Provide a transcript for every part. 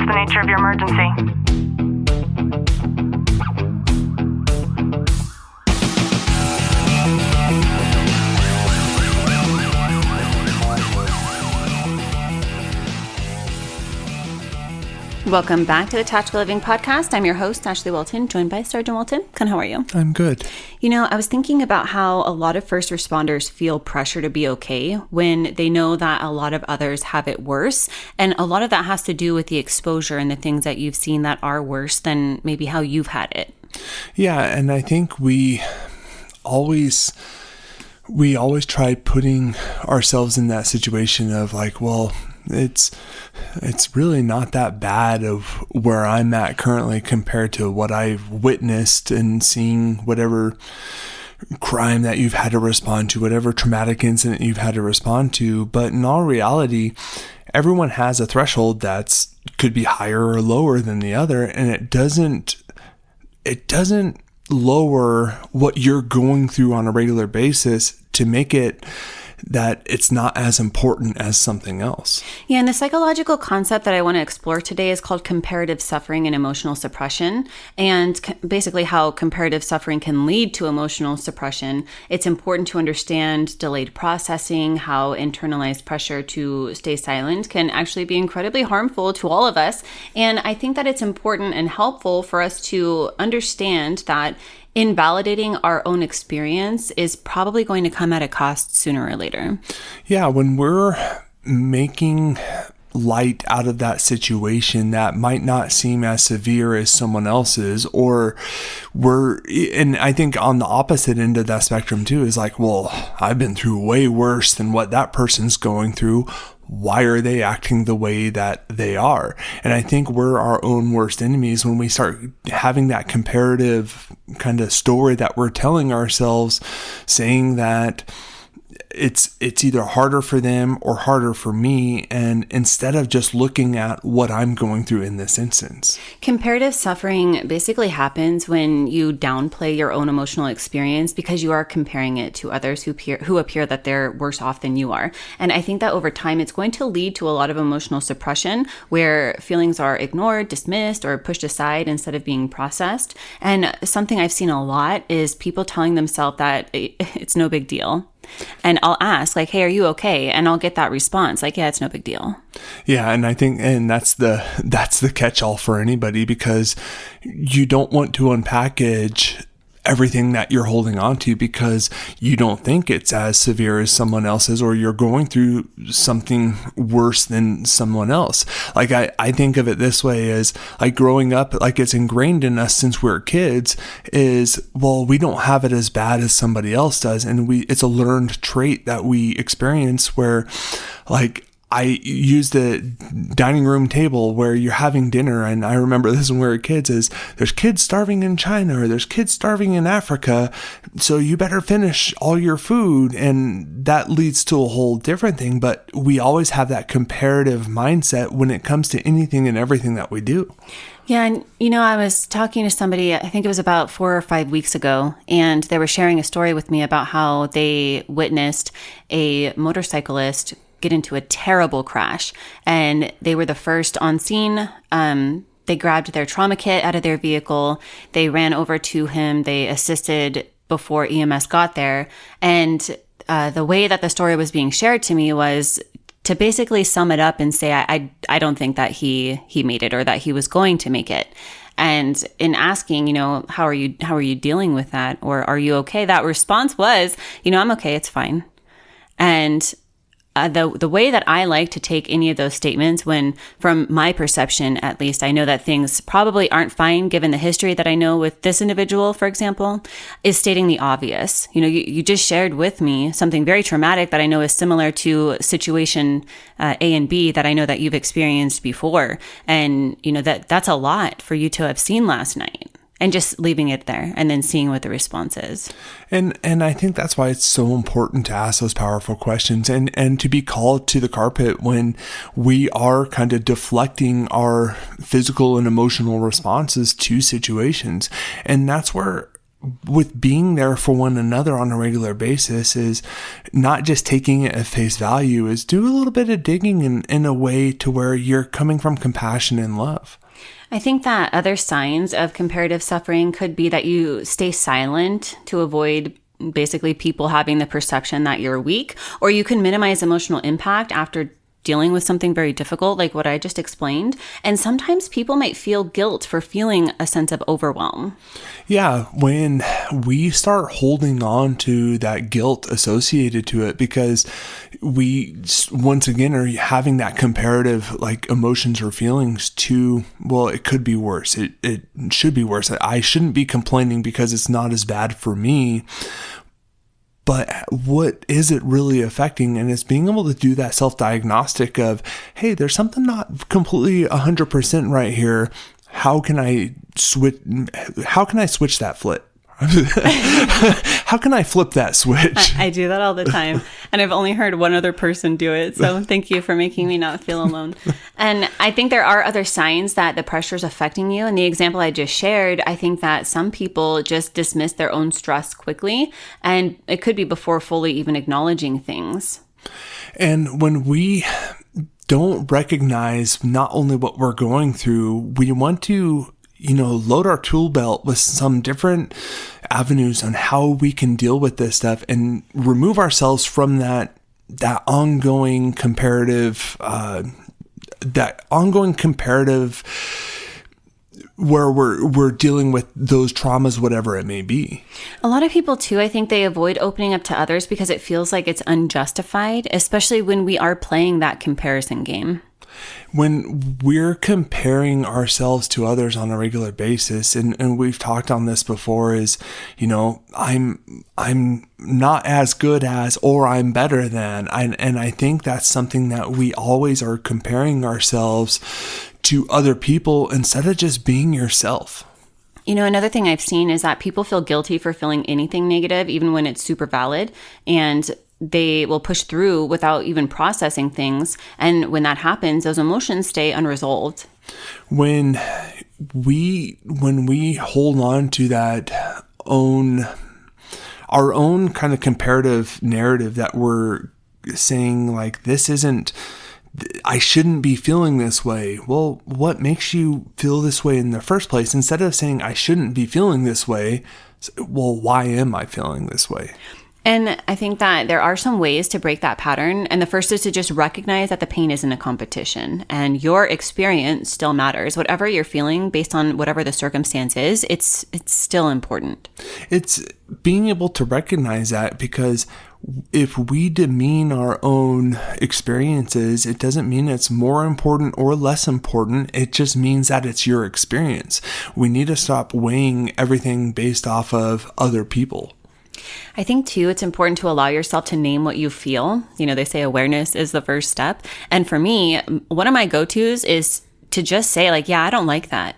the nature of your emergency? Welcome back to the Tactical Living Podcast. I'm your host, Ashley Walton, joined by Sergeant Walton. Con, how are you? I'm good. You know, I was thinking about how a lot of first responders feel pressure to be okay when they know that a lot of others have it worse. And a lot of that has to do with the exposure and the things that you've seen that are worse than maybe how you've had it. Yeah, and I think we always try putting ourselves in that situation of like, well, it's really not that bad of where I'm at currently compared to what I've witnessed and seeing whatever crime that you've had to respond to, whatever traumatic incident you've had to respond to. But in all reality, everyone has a threshold that's could be higher or lower than the other, and it doesn't lower what you're going through on a regular basis to make it that it's not as important as something else. Yeah, and the psychological concept that I want to explore today is called comparative suffering and emotional suppression, and basically how comparative suffering can lead to emotional suppression. It's important to understand delayed processing, how internalized pressure to stay silent can actually be incredibly harmful to all of us. And I think that it's important and helpful for us to understand that invalidating our own experience is probably going to come at a cost sooner or later. Yeah, when we're making light out of that situation that might not seem as severe as someone else's, and I think on the opposite end of that spectrum too is like, well, I've been through way worse than what that person's going through. Why are they acting the way that they are? And I think we're our own worst enemies when we start having that comparative kind of story that we're telling ourselves, saying that it's either harder for them or harder for me, and instead of just looking at what I'm going through in this instance. Comparative suffering basically happens when you downplay your own emotional experience because you are comparing it to others who appear that they're worse off than you are. And I think that over time it's going to lead to a lot of emotional suppression where feelings are ignored, dismissed, or pushed aside instead of being processed. And something I've seen a lot is people telling themselves that it's no big deal. And I'll ask, like, hey, are you okay? And I'll get that response, like, yeah, it's no big deal. Yeah, and I think, and that's the catch-all for anybody, because you don't want to unpackage everything that you're holding on to because you don't think it's as severe as someone else's, or you're going through something worse than someone else. Like I think of it this way, as like growing up, like it's ingrained in us since we're kids, is, well, we don't have it as bad as somebody else does. And it's a learned trait that we experience where, like, I use the dining room table where you're having dinner, and I remember this when we were kids, is there's kids starving in China or there's kids starving in Africa, so you better finish all your food, and that leads to a whole different thing. But we always have that comparative mindset when it comes to anything and everything that we do. Yeah, and you know, I was talking to somebody, I think it was about 4 or 5 weeks ago, and they were sharing a story with me about how they witnessed a motorcyclist get into a terrible crash, and they were the first on scene. They grabbed their trauma kit out of their vehicle. They ran over to him. They assisted before EMS got there. And the way that the story was being shared to me was to basically sum it up and say, I don't think that he made it, or that he was going to make it. And in asking, you know, how are you dealing with that? Or are you okay? That response was, you know, I'm okay. It's fine. And the way that I like to take any of those statements, when, from my perception at least, I know that things probably aren't fine given the history that I know with this individual, for example, is stating the obvious. You know, you just shared with me something very traumatic that I know is similar to situation A and B that I know that you've experienced before. And, you know, that's a lot for you to have seen last night. And just leaving it there and then seeing what the response is. And I think that's why it's so important to ask those powerful questions and to be called to the carpet when we are kind of deflecting our physical and emotional responses to situations. And that's where with being there for one another on a regular basis is not just taking it at face value, is do a little bit of digging in a way to where you're coming from compassion and love. I think that other signs of comparative suffering could be that you stay silent to avoid basically people having the perception that you're weak, or you can minimize emotional impact after dealing with something very difficult, like what I just explained. And sometimes people might feel guilt for feeling a sense of overwhelm. Yeah, when we start holding on to that guilt associated to it, because we, once again, are having that comparative like emotions or feelings to, well, it could be worse. It should be worse. I shouldn't be complaining because it's not as bad for me. But what is it really affecting? And it's being able to do that self-diagnostic of, hey, there's something not completely 100% right here. How can I switch that flip? How can I flip that switch? I do that all the time. And I've only heard one other person do it. So thank you for making me not feel alone. And I think there are other signs that the pressure is affecting you. And the example I just shared, I think that some people just dismiss their own stress quickly. And it could be before fully even acknowledging things. And when we don't recognize not only what we're going through, we want to load our tool belt with some different avenues on how we can deal with this stuff and remove ourselves from that ongoing comparative, where we're dealing with those traumas, whatever it may be. A lot of people too, I think they avoid opening up to others because it feels like it's unjustified, especially when we are playing that comparison game. When we're comparing ourselves to others on a regular basis, and we've talked on this before, is, I'm not as good as, or I'm better than. And I think that's something that we always are comparing ourselves to other people instead of just being yourself. Another thing I've seen is that people feel guilty for feeling anything negative, even when it's super valid. And they will push through without even processing things. And when that happens, those emotions stay unresolved. When we hold on to that our own kind of comparative narrative that we're saying, like, I shouldn't be feeling this way. Well, what makes you feel this way in the first place? Instead of saying I shouldn't be feeling this way, well, why am I feeling this way? And I think that there are some ways to break that pattern. And the first is to just recognize that the pain isn't a competition and your experience still matters. Whatever you're feeling based on whatever the circumstance is, it's still important. It's being able to recognize that, because if we demean our own experiences, it doesn't mean it's more important or less important. It just means that it's your experience. We need to stop weighing everything based off of other people. I think, too, it's important to allow yourself to name what you feel. They say awareness is the first step. And for me, one of my go-tos is to just say, like, yeah, I don't like that.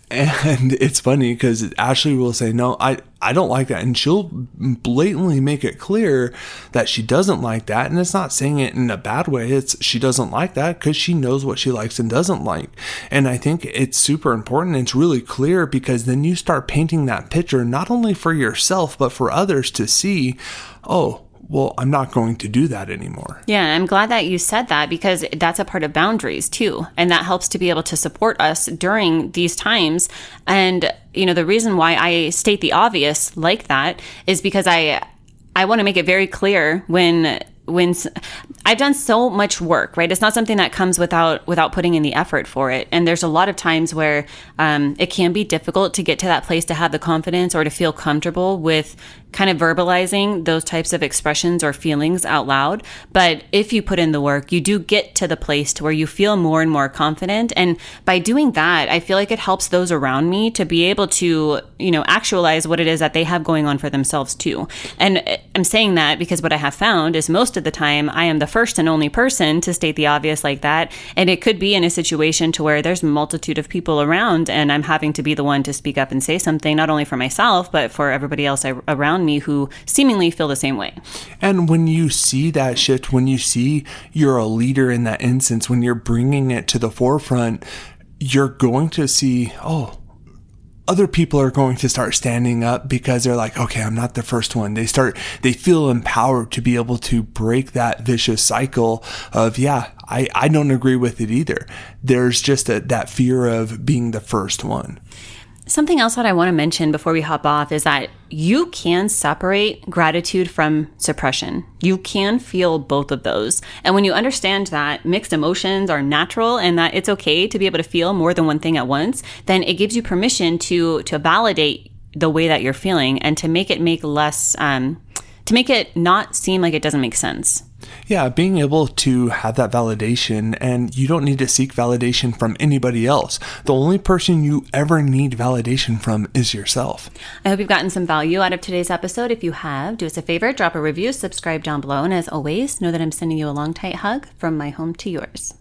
And it's funny because Ashley will say, no, I don't like that. And she'll blatantly make it clear that she doesn't like that. And it's not saying it in a bad way. It's she doesn't like that because she knows what she likes and doesn't like. And I think it's super important. It's really clear, because then you start painting that picture, not only for yourself, but for others to see, oh, well, I'm not going to do that anymore. Yeah, and I'm glad that you said that, because that's a part of boundaries too. And that helps to be able to support us during these times. And, the reason why I state the obvious like that is because I want to make it very clear when I've done so much work, right? It's not something that comes without putting in the effort for it. And there's a lot of times where it can be difficult to get to that place to have the confidence or to feel comfortable with kind of verbalizing those types of expressions or feelings out loud. But if you put in the work, you do get to the place to where you feel more and more confident. And by doing that, I feel like it helps those around me to be able to, actualize what it is that they have going on for themselves too. And I'm saying that because what I have found is most of the time I am the first and only person to state the obvious like that. And it could be in a situation to where there's a multitude of people around and I'm having to be the one to speak up and say something, not only for myself, but for everybody else around me who seemingly feel the same way. And when you see that shift, when you see you're a leader in that instance, when you're bringing it to the forefront, you're going to see, oh, other people are going to start standing up because they're like, okay, I'm not the first one. They feel empowered to be able to break that vicious cycle of, yeah, I don't agree with it either. There's just that fear of being the first one. Something else that I want to mention before we hop off is that you can separate gratitude from suppression. You can feel both of those. And when you understand that mixed emotions are natural and that it's okay to be able to feel more than one thing at once, then it gives you permission to validate the way that you're feeling and to make it to make it not seem like it doesn't make sense. Yeah, being able to have that validation, and you don't need to seek validation from anybody else. The only person you ever need validation from is yourself. I hope you've gotten some value out of today's episode. If you have, do us a favor, drop a review, subscribe down below, and as always, know that I'm sending you a long, tight hug from my home to yours.